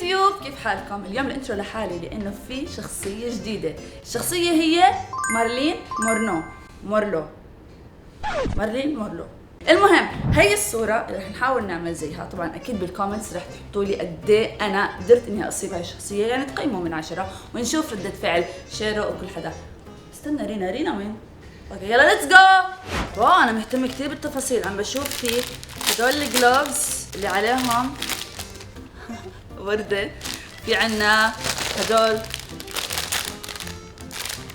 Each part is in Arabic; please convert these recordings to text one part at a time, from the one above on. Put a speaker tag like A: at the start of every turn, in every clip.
A: يوتيوب، كيف حالكم؟ اليوم الانترو لحالي لانه في شخصية جديدة. الشخصية هي مارلين مورلو. المهم هي الصورة اللي رح نحاول نعمل زيها. طبعا اكيد بالكومنتس رح تحطوا لي قد ايه انا قدرت اني اصيب هاي الشخصية، يعني تقيموا من 10 ونشوف ردة فعل شيرو وكل حدا. استنى رينا وين؟ اوكي يلا ليتس جو. واو انا مهتمة كثير بالتفاصيل. عم بشوف في هدول الجلوفز اللي عليهم وردة، في عنا هدول،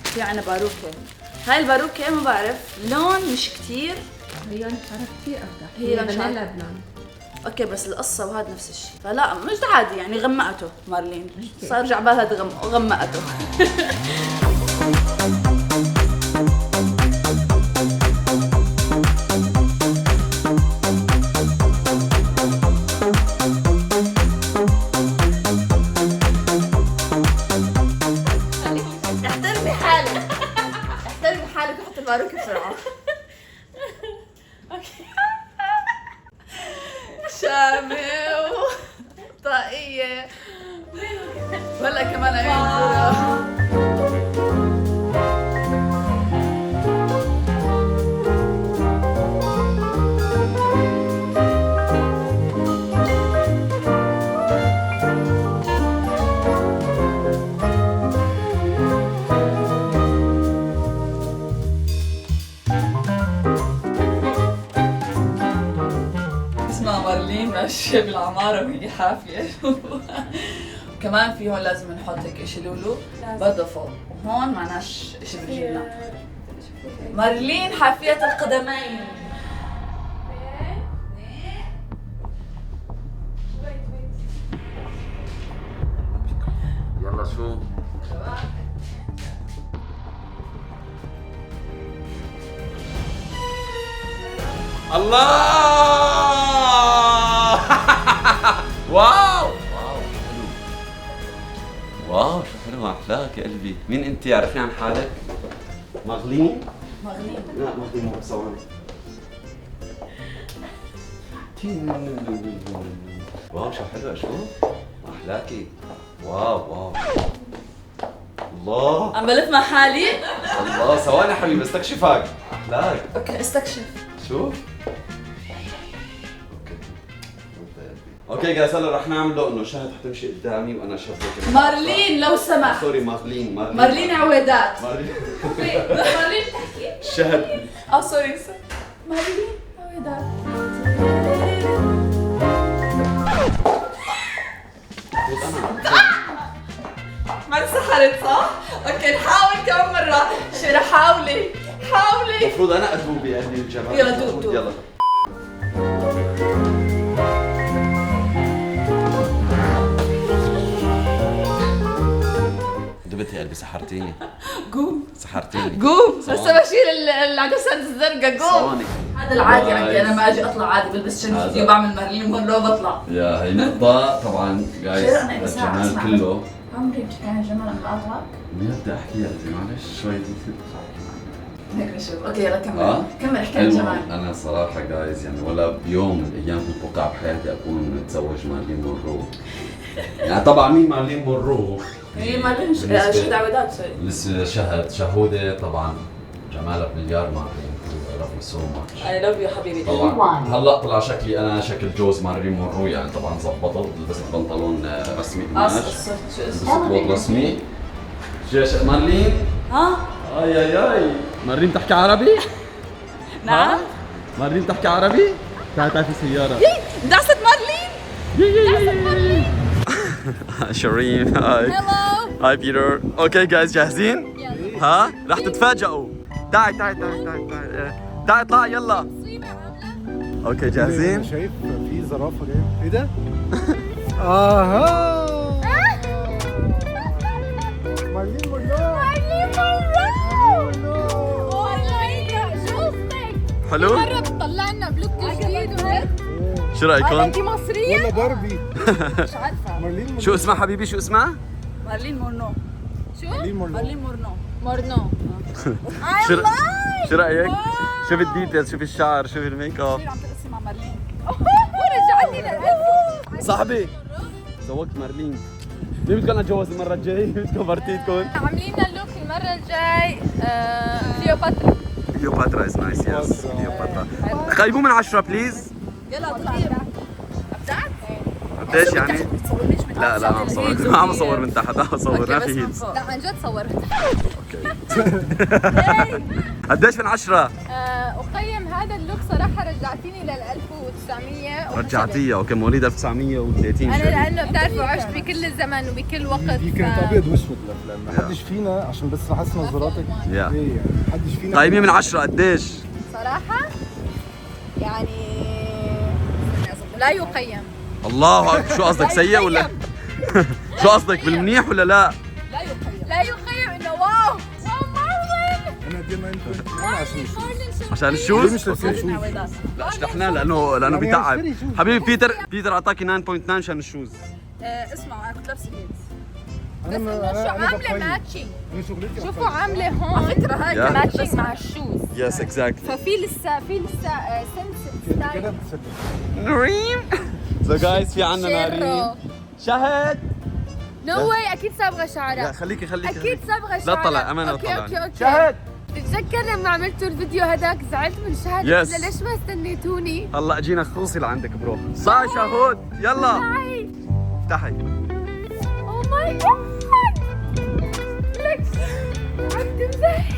A: في عنا باروكة. هاي الباروكة ما بعرف لون مش كتير،
B: هي لونها كثير افضل،
A: هي لون
B: فانيلا بلون.
A: اوكي بس القصة وهذا نفس الشيء، فلا مش عادي يعني. غمقته مارلين، صار جعبالها غمقته. احترمي حالك وحط الباروكة بسرعة. اوكي شامي وطاقية ولا كمان عيون. مارلين ماشية بالعمارة وهي حافية. كمان في هون لازم نحط هيك اشي لولو برضه فوق، وهون معناش اشي بالجبنة. مارلين حافية القدمين.
C: يلا شو الله. واو حلو. واو شو حلو، احلاك يا قلبي. مين انت؟ عرفني عن حالك. مغلين؟ لا مغلين مو ثواني. واو شو حلوة، شو احلاكي. واو الله.
A: عم بلف مع حالي.
C: الله ثواني حبيبي استكشفك. احلاك.
A: اوكي استكشف.
C: شوف. اوكي جايز هلا رح نعمله انه شهد حتمشي قدامي وانا شهد كمان.
A: مارلين لو سمحت.
C: سوري مارلين
A: عويدات.
C: مارلين
A: مارلين تحكي؟
C: شهد.
A: سوري مارلين عويدات. ما انسحرت صح؟ اوكي نحاول كم مرة. شيرة حاولي.
C: المفروض انا ادوب يا اهلي الجمال.
A: يلا دوب.
C: يلا دبت يا قلبي، سحرتيني.
A: قوم
C: سحرتيني.
A: هسه بشيل العدسات الزرقاء. قوم.
C: ثواني.
A: هذا العادي عندي انا، ما اجي اطلع عادي بلبس شنطتي وبعمل مارلين مونرو وبطلع.
C: يا هي نقطة طبعا جايز
A: شيرة أنا إساءة
C: الجمال
A: أسمع.
C: كله.
A: عمري بتحكي عن الجمال انا بقاطعك؟
C: مين بدي احكي يا قلبي معلش شوي.
A: هيك نشوف. اوكي يلا كمل احكي عن
C: المهم
A: الجمال.
C: انا صراحة جايز يعني ولا بيوم من الايام كنت اتوقع بحياتي اكون متزوج مارلين مونرو. يعني طبعا مين مارلين مونرو؟
A: هي مارلين شهد عودات سوري.
C: لسه شهودة طبعا جمالها بمليار مارلين. I love you so much.
A: I love you حبيبي.
C: طبعا هلا طلع شكلي انا شكل جوز مارلين مونرو، يعني طبعا زبطت. لبست بنطلون رسمي قماش،
A: شو
C: لبست
A: اسمه؟
C: بوت رسمي. مارلين
A: ها؟
C: اي مارلين تحكي عربي؟
A: نعم؟
C: مارلين تحكي عربي؟ تعال في سيارة.
A: دعسة مارلين؟
C: شيرين هاي. هاي بيتر. اوكي جايز جاهزين؟ ها؟ رح تتفاجئوا. تعي اطلع يلا. اوكي جاهزين؟
D: شايف في زرافه جايه. ايه ده؟ اها مارلين مونرو.
C: حلو؟
E: مرة بتطلع لنا بلوك جديد وهيك.
C: شو رايكم؟
E: انت مصرية؟
D: ولا باربي.
E: مش عارفة.
D: مارلين مونرو.
C: شو اسمها حبيبي، شو اسمها؟
A: مارلين مورنو.
E: شو؟
D: مارلين مونرو.
A: مارلين مورنو.
E: مورنو.
C: شو رايك؟ شوف الديتيلز، شوف الشعر، شوف الميك اب.
A: عم تقسم مع مارلين.
E: ورجعتني للألف.
C: صاحبي زوجت مارلين. مين بدكم اتجوز المره الجايه؟ بدكم بارتيتكم؟
E: عاملين اللوك المرة الجاي كليوباترا.
C: كليوباترا از نايس. يس كليوباترا. خيبوا من 10 بليز.
A: يلا طلعي. ابدعت؟
C: قديش يعني؟ لا لا ما عم صور، ما عم صور من تحت، عم صور ما في هيلز.
E: لا عن جد صورت.
C: قديش من 10؟
E: أقيم هذا اللوك صراحة رجعتيني لل 1900.
C: رجعتيها اوكي مواليد 1930
E: أنا
C: شهر.
E: لأنه بتعرفوا عشت بكل الزمن وبكل وقت.
D: دي كانت ابيض واسود الافلام، ما حدش فينا عشان بس احس نظراتك
C: Yeah.
D: ايه يعني ما حدش فينا.
C: طيب مين من 10 قديش؟
E: صراحة يعني لا يقيم.
C: الله أكبر. شو قصدك سيء ولا شو قصدك بالمنيح ولا لا؟
E: لا يقيم إنه واو مارلين.
D: انا ديما انت عشان
C: عشان
D: ليه
C: الشوز؟
D: مش لابسين شوز؟
C: لا اشتحناه لانه
D: يعني
C: بيتعب.
D: اشتري شوز.
C: حبيبي بيتر اعطاكي 9.9 عشان الشوز.
A: اسمعوا انا كنت لابسه هيلز.
E: بس إنه شو عاملة ماتشنج.
D: انا شغلتي
E: شوفوا عاملة هون
A: على فكره هاي
C: Yeah.
A: كمان
E: ماتشنج مع الشوز.
C: يس اكزاكتلي.
E: ففي لسه سنس
D: كده
E: ستايل.
D: بتسلم.
C: نورين. سو جايز في عنا نارين. شهد.
E: نو واي اكيد صابغه
C: لا
E: شعرها.
C: خليكي
E: اكيد صابغه شعرها.
C: لا طلع امانه
E: اوكي
C: طلع.
E: اوكي اوكي.
C: شهد.
E: تتذكر لما عملتوا الفيديو هذاك زعلت من شهد.
C: Yes.
E: ليش ما استنيتوني؟
C: هلا اجينا خوصي لعندك برو. صار شهود يلا
E: هاي.
C: افتحي.
E: او ماي جاد. لك عم تمزحي.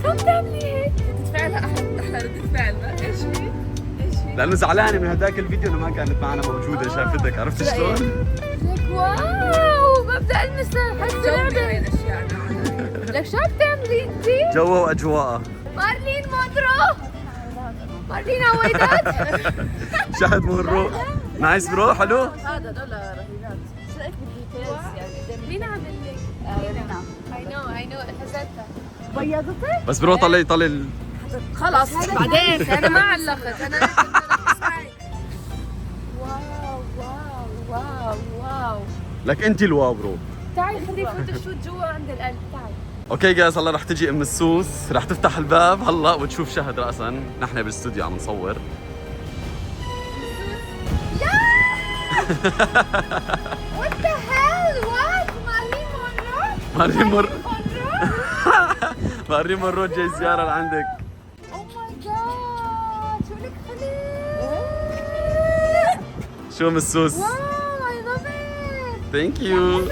E: شو بتعملي هيك؟
A: فعلا احلى ردة فعل بقى. ايش هي؟
C: لانه زعلانه من هداك الفيديو انه ما كانت معنا موجوده شافتك عرفت شلون؟
E: لك واو ببدا المسها حس
A: جوي هاي
E: لعبه.
A: الاشياء.
E: لك شو بتعملي انتي؟
C: جوا واجواء.
E: مارلين مونرو. مارلين عويدات.
C: شهد مهرو نايس برو حلو.
A: هذا دول رهيبات. شو رايك بالديتيلز يعني؟
E: مين عمل لك؟
A: رينا.
E: اي نو حزتها. بيضتك؟
C: بس برو طلع
A: خلص بعدين
E: انا ما علقت انا. واو واو واو واو.
C: لك انت الواو برو.
E: تعي خذي فوتوشوت جوا عند القلب تعي.
C: اوكي جايز هلا رح تجي ام السوس رح تفتح الباب هلا وتشوف شهد راسا. نحن بالاستوديو عم نصور.
E: What the hell? What? مارلين مونرو؟
C: مارلين مر
E: مونرو؟
C: مارلين مرو جاي زياره لعندك.
E: Oh my god شو لك حلو.
C: شو ام السوس؟
E: واو I love it.
C: ثانك يو.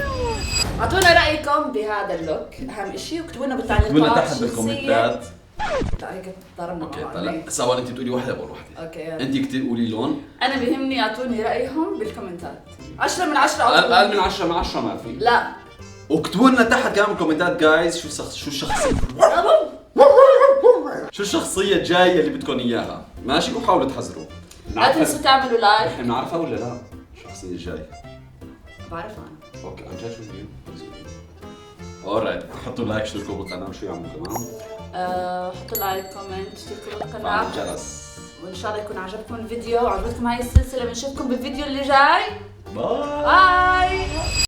A: اعطونا رايكم بهذا اللوك اهم شيء واكتبوا لنا بالتعليقات.
C: اكتبوا لنا تحت
A: شخصية-
C: بالكومنتات.
A: لا هيك ضربنا
C: اوكي
A: مع بعض.
C: لا سوا انت بتقولي واحده بقول واحده.
A: اوكي يلا.
C: انت كتير قولي لون.
A: انا بيهمني يعطوني رايهم بالكومنتات. 10 من 10
C: اقل من 10 من 10 ما في.
A: لا
C: واكتبوا لنا تحت كمان بالكومنتات جايز شو الشخصيه شو الشخصيه الجايه اللي بدكم اياها ماشي وحاولوا تحذروا.
A: لا تنسوا تعملوا لايك.
C: نحن بنعرفها ولا لا؟ الشخصيه الجايه.
A: بعرفها انا.
C: اوكي عن جد شو هي؟ اورايت حطوا لايك اشتركوا بالقناه وشو يعملوا كمان؟
A: حطوا لايك كومنت اشتركوا
C: فعل
A: بالقناه
C: الجرس.
A: وان شاء الله يكون عجبكم الفيديو وعجبتكم هاي السلسله. بنشوفكم بالفيديو اللي جاي.
C: باي.
A: باي.